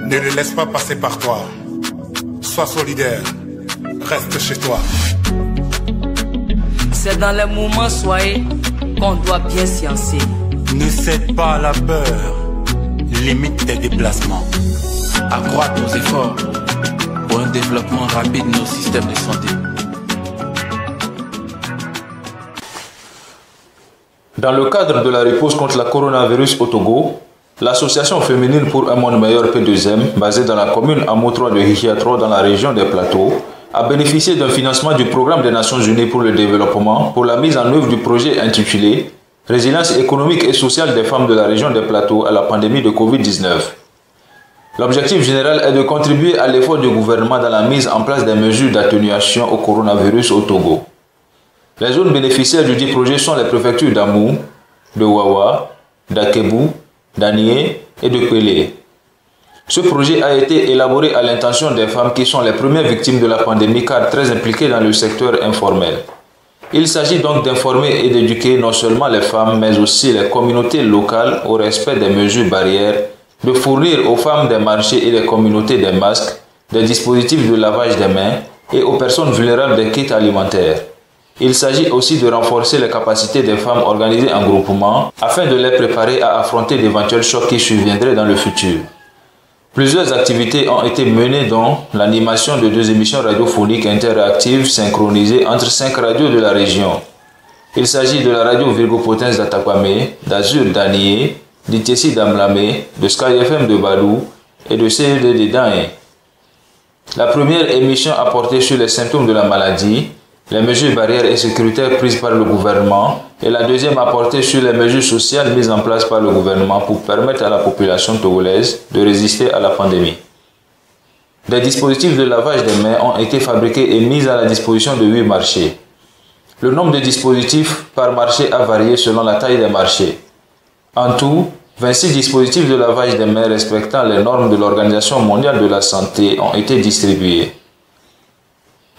Ne les laisse pas passer par toi. Sois solidaire. Reste chez toi. C'est dans les moments soyez qu'on doit bien sciencer. Ne cède pas à la peur. Limite tes déplacements. Accroître nos efforts pour un développement rapide de nos systèmes de santé. Dans le cadre de la riposte contre le coronavirus au Togo, l'association féminine pour un monde meilleur P2M, basée dans la commune Amo3 de Hihiatro dans la région des Plateaux, a bénéficié d'un financement du programme des Nations Unies pour le développement pour la mise en œuvre du projet intitulé « Résilience économique et sociale des femmes de la région des Plateaux à la pandémie de Covid-19 ». L'objectif général est de contribuer à l'effort du gouvernement dans la mise en place des mesures d'atténuation au coronavirus au Togo. Les zones bénéficiaires du dit projet sont les préfectures d'Amou, de Wawa, d'Akebu, d'Anié et de Pelé. Ce projet a été élaboré à l'intention des femmes qui sont les premières victimes de la pandémie car très impliquées dans le secteur informel. Il s'agit donc d'informer et d'éduquer non seulement les femmes mais aussi les communautés locales au respect des mesures barrières, de fournir aux femmes des marchés et des communautés des masques, des dispositifs de lavage des mains et aux personnes vulnérables des kits alimentaires. Il s'agit aussi de renforcer les capacités des femmes organisées en groupement afin de les préparer à affronter d'éventuels chocs qui surviendraient dans le futur. Plusieurs activités ont été menées dont l'animation de 2 émissions radiophoniques interactives synchronisées entre 5 radios de la région. Il s'agit de la radio Virgo Potence d'Atakwame, d'Azur d'Anié, d'Itiesi d'Amlamé, de Sky FM de Badou et de CED de Dain. La première émission a porté sur les symptômes de la maladie, les mesures barrières et sécuritaires prises par le gouvernement et la deuxième a porté sur les mesures sociales mises en place par le gouvernement pour permettre à la population togolaise de résister à la pandémie. Des dispositifs de lavage des mains ont été fabriqués et mis à la disposition de 8 marchés. Le nombre de dispositifs par marché a varié selon la taille des marchés. En tout, 26 dispositifs de lavage des mains respectant les normes de l'Organisation mondiale de la santé ont été distribués.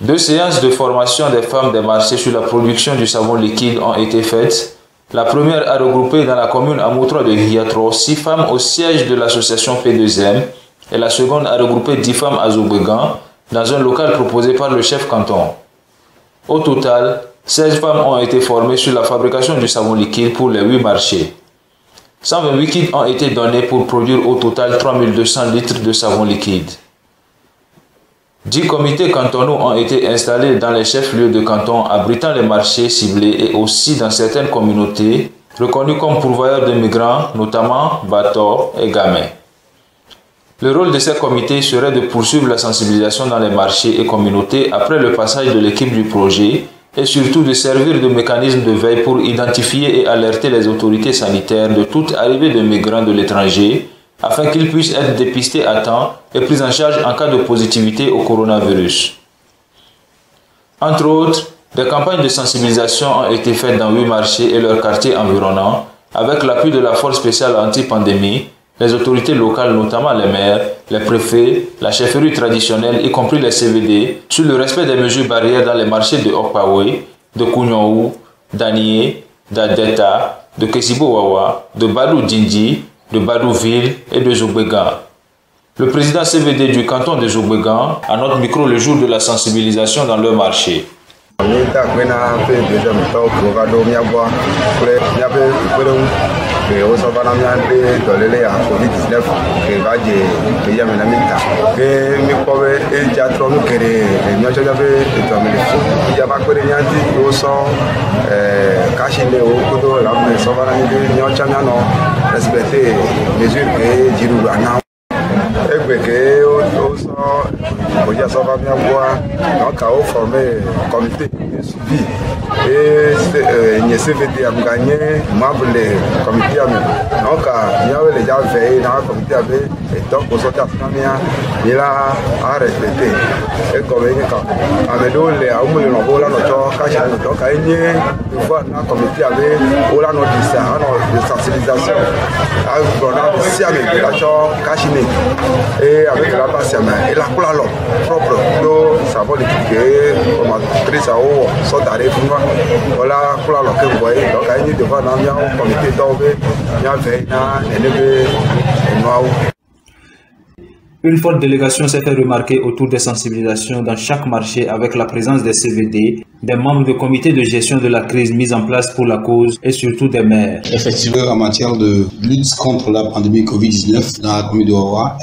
2 séances de formation des femmes des marchés sur la production du savon liquide ont été faites. La première a regroupé dans la commune Amo3 de Hihiatro 6 femmes au siège de l'association P2M et la seconde a regroupé 10 femmes à Zoubegan dans un local proposé par le chef canton. Au total, 16 femmes ont été formées sur la fabrication du savon liquide pour les 8 marchés. 128 kits ont été donnés pour produire au total 3200 litres de savon liquide. 10 comités cantonaux ont été installés dans les chefs-lieux de canton abritant les marchés ciblés et aussi dans certaines communautés reconnues comme pourvoyeurs de migrants, notamment Bato et Gamay. Le rôle de ces comités serait de poursuivre la sensibilisation dans les marchés et communautés après le passage de l'équipe du projet et surtout de servir de mécanisme de veille pour identifier et alerter les autorités sanitaires de toute arrivée de migrants de l'étranger afin qu'ils puissent être dépistés à temps et pris en charge en cas de positivité au coronavirus. Entre autres, des campagnes de sensibilisation ont été faites dans 8 marchés et leurs quartiers environnants avec l'appui de la force spéciale anti-pandémie, les autorités locales, notamment les maires, les préfets, la chefferie traditionnelle, y compris les CVD, sur le respect des mesures barrières dans les marchés de Okpawe, de Kounyoou, d'Anié, d'Adeta, de Kesibo-Wawa, de Badou-Dindi, de Badouville et de Zoubegan. Le président CVD du canton de Zoubegan a notre micro le jour de la sensibilisation dans leur marché. Donc, on a formé un comité de suivi et le CVD a gagné membre du comité. Donc, il y avait déjà veillé dans le comité et donc, on il a respecté. Et comme il y a un comité avec de sensibilisation, et avec la passion et la couleur propre de savoir l'équipe comme actrice à haut sont arrivés voilà couleur que vous voyez donc il y a devant un comité tombé il y a veillé et noir. Une forte délégation s'est fait remarquer autour des sensibilisations dans chaque marché avec la présence des CVD, des membres du comité de gestion de la crise mise en place pour la cause et surtout des maires. Effectivement, en matière de lutte contre la pandémie Covid-19 dans la commune de Wawa,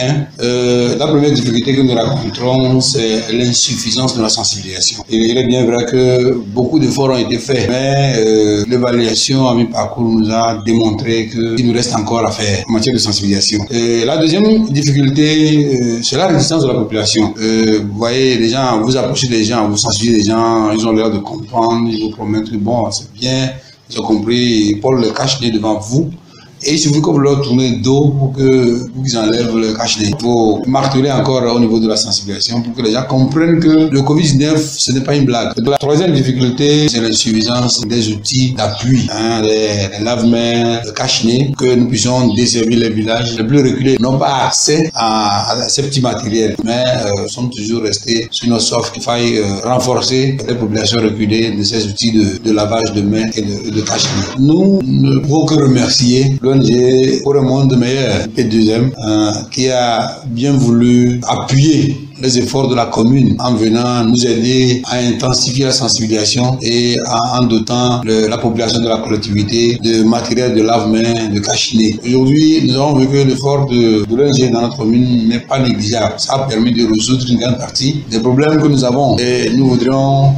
la première difficulté que nous rencontrons, c'est l'insuffisance de la sensibilisation. Il est bien vrai que beaucoup d'efforts ont été faits, mais l'évaluation à mi-parcours nous a démontré qu'il nous reste encore à faire en matière de sensibilisation. La deuxième difficulté, c'est la résistance de la population. Vous voyez, les gens, vous approchez des gens, vous sensibilisez les gens, ils ont l'air de comprendre, ils vous promettent que bon, c'est bien, ils ont compris, Paul le cache-nez devant vous. Et il suffit que vous leur tournez le dos pour qu'ils enlèvent le cache-nez. Il faut marteler encore au niveau de la sensibilisation pour que les gens comprennent que le Covid-19, ce n'est pas une blague. La troisième difficulté, c'est l'insuffisance des outils d'appui, les lave-mains, le cache-nez, que nous puissions desservir les villages les plus reculés. N'ont pas accès à ces petits matériels, mais sommes toujours restés sur nos softs. Il faille renforcer les populations reculées de ces outils de lavage de mains et de cache-nez. Nous ne pouvons que remercier l'ONG pour un monde meilleur, P2M, qui a bien voulu appuyer les efforts de la commune en venant nous aider à intensifier la sensibilisation et en dotant la population de la collectivité de matériel de lave-mains, de cache-nez. Aujourd'hui, nous avons vu que l'effort de l'ONG dans notre commune n'est pas négligeable. Ça a permis de résoudre une grande partie des problèmes que nous avons. Et nous voudrions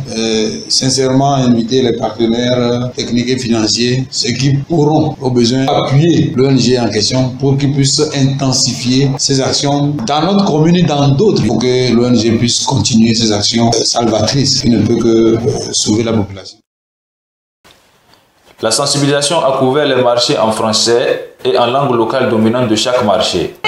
sincèrement inviter les partenaires techniques et financiers, ceux qui pourront au besoin appuyer l'ONG en question pour qu'ils puissent intensifier ces actions dans notre commune et dans d'autres, pour que l'ONG puisse continuer ses actions salvatrices qui ne peut que sauver la population. La sensibilisation a couvert les marchés en français et en langue locale dominante de chaque marché. «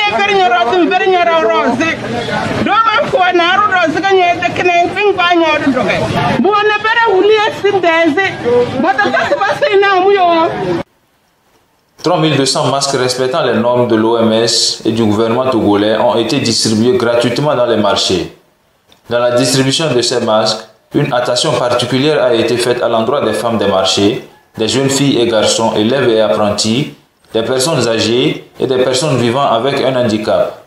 3200 masques respectant les normes de l'OMS et du gouvernement togolais ont été distribués gratuitement dans les marchés. Dans la distribution de ces masques, une attention particulière a été faite à l'endroit des femmes des marchés, des jeunes filles et garçons, élèves et apprentis, des personnes âgées et des personnes vivant avec un handicap.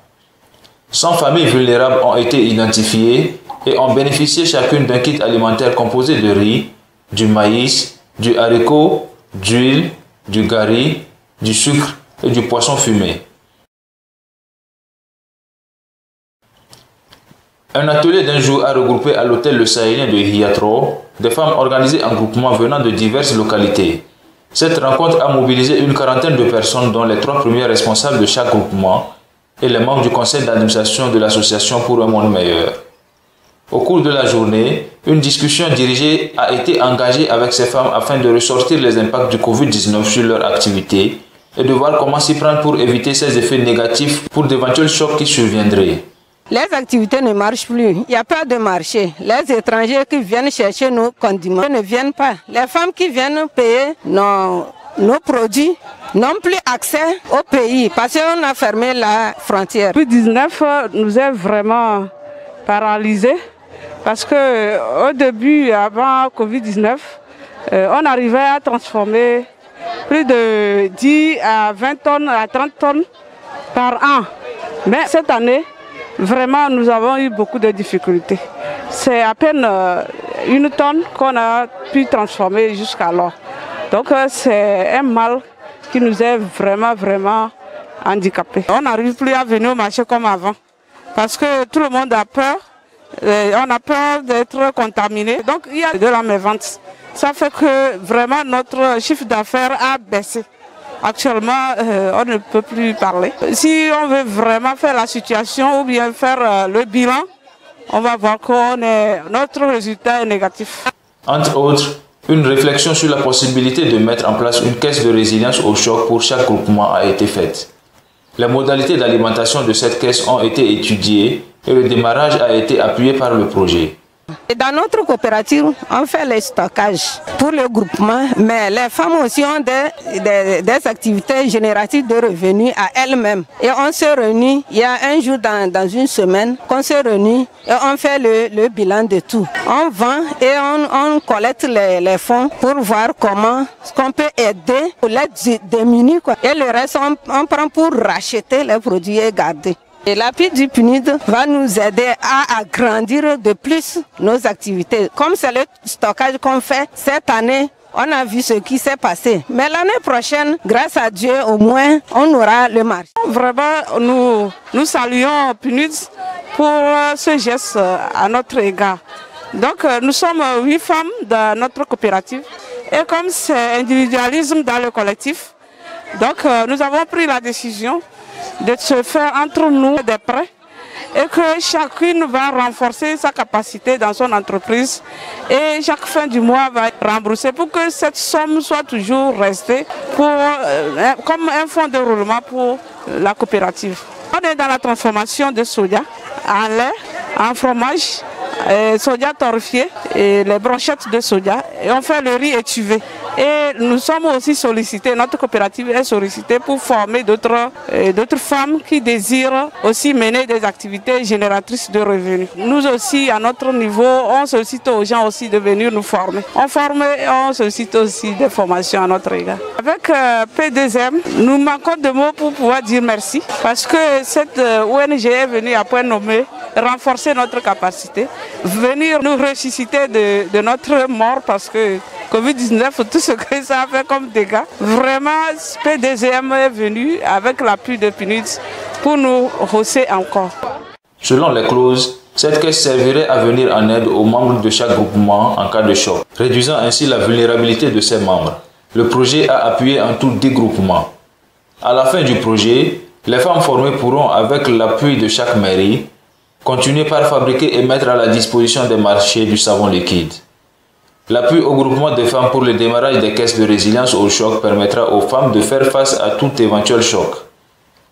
100 familles vulnérables ont été identifiées et ont bénéficié chacune d'un kit alimentaire composé de riz, du maïs, du haricot, d'huile, du gari, du sucre et du poisson fumé. Un atelier d'un jour a regroupé à l'hôtel Le Sahélien de Hiatro des femmes organisées en groupements venant de diverses localités. Cette rencontre a mobilisé une quarantaine de personnes, dont les 3 premiers responsables de chaque groupement et les membres du conseil d'administration de l'association pour un monde meilleur. Au cours de la journée, une discussion dirigée a été engagée avec ces femmes afin de ressortir les impacts du Covid-19 sur leur activité et de voir comment s'y prendre pour éviter ces effets négatifs pour d'éventuels chocs qui surviendraient. Les activités ne marchent plus, il n'y a pas de marché. Les étrangers qui viennent chercher nos condiments ne viennent pas. Les femmes qui viennent payer nos produits n'ont plus accès au pays parce qu'on a fermé la frontière. Le Covid-19 nous a vraiment paralysés parce qu'au début, avant Covid-19, on arrivait à transformer plus de 10 à 20 tonnes à 30 tonnes par an. Mais cette année, vraiment, nous avons eu beaucoup de difficultés. C'est à peine 1 tonne qu'on a pu transformer jusqu'alors. Donc c'est un mal qui nous est vraiment handicapés. On n'arrive plus à venir au marché comme avant parce que tout le monde a peur. On a peur d'être contaminé. Donc il y a de la mévente. Ça fait que vraiment notre chiffre d'affaires a baissé. Actuellement, on ne peut plus parler. Si on veut vraiment faire la situation ou bien faire le bilan, on va voir que notre résultat est négatif. Entre autres, une réflexion sur la possibilité de mettre en place une caisse de résilience au choc pour chaque groupement a été faite. Les modalités d'alimentation de cette caisse ont été étudiées et le démarrage a été appuyé par le projet. Dans notre coopérative, on fait le stockage pour le groupement, mais les femmes aussi ont des activités génératives de revenus à elles-mêmes. Et on se réunit, il y a un jour dans une semaine qu'on se réunit et on fait le bilan de tout. On vend et on collecte les fonds pour voir comment on peut aider pour les démunis. Et le reste, on prend pour racheter les produits et garder. Et l'appui du PNUD va nous aider à agrandir de plus nos activités. Comme c'est le stockage qu'on fait cette année, on a vu ce qui s'est passé. Mais l'année prochaine, grâce à Dieu, au moins, on aura le marché. Vraiment, nous saluons PNUD pour ce geste à notre égard. Donc, nous sommes 8 femmes dans notre coopérative. Et comme c'est individualisme dans le collectif, donc nous avons pris la décision de se faire entre nous des prêts et que chacune va renforcer sa capacité dans son entreprise et chaque fin du mois va rembourser pour que cette somme soit toujours restée comme un fonds de roulement pour la coopérative. On est dans la transformation de soja en lait, en fromage, soja torréfié et les brochettes de soja et on fait le riz étuvé. Et nous sommes aussi sollicités, notre coopérative est sollicitée pour former d'autres femmes qui désirent aussi mener des activités génératrices de revenus. Nous aussi, à notre niveau, on sollicite aux gens aussi de venir nous former. On forme et on sollicite aussi des formations à notre égard. Avec P2M, nous manquons de mots pour pouvoir dire merci parce que cette ONG est venue à point nommé renforcer notre capacité, venir nous ressusciter de notre mort parce que Covid-19, tout ce que ça a fait comme dégâts. Vraiment, P2M est venu avec l'appui de PNUD pour nous hausser encore. Selon les clauses, cette caisse servirait à venir en aide aux membres de chaque groupement en cas de choc, réduisant ainsi la vulnérabilité de ses membres. Le projet a appuyé en tout 10 groupements. À la fin du projet, les femmes formées pourront, avec l'appui de chaque mairie, continuer par fabriquer et mettre à la disposition des marchés du savon liquide. L'appui au groupement des femmes pour le démarrage des caisses de résilience au choc permettra aux femmes de faire face à tout éventuel choc.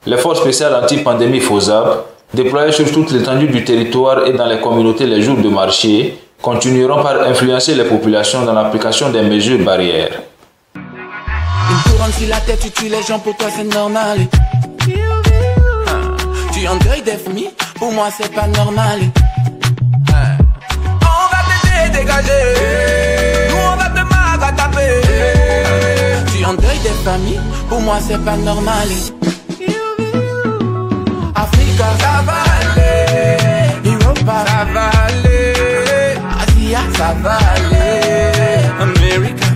Les forces spéciales anti-pandémie FOSAP, déployées sur toute l'étendue du territoire et dans les communautés les jours de marché, continueront par influencer les populations dans l'application des mesures barrières. Une couronne sur la tête, tu tues les gens, pour toi c'est normal. Tu en deuil des familles, pour moi c'est pas normal. On va te dégager, nous on va te taper. Tu en deuil des familles, pour moi c'est pas normal. Africa, ça va aller. Europa, ça va aller. Asia, ça va aller. America.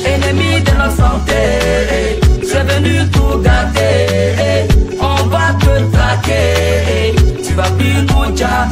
Ennemi de notre santé, c'est venu tout gâter. On va te traquer, tu vas plus nous dire.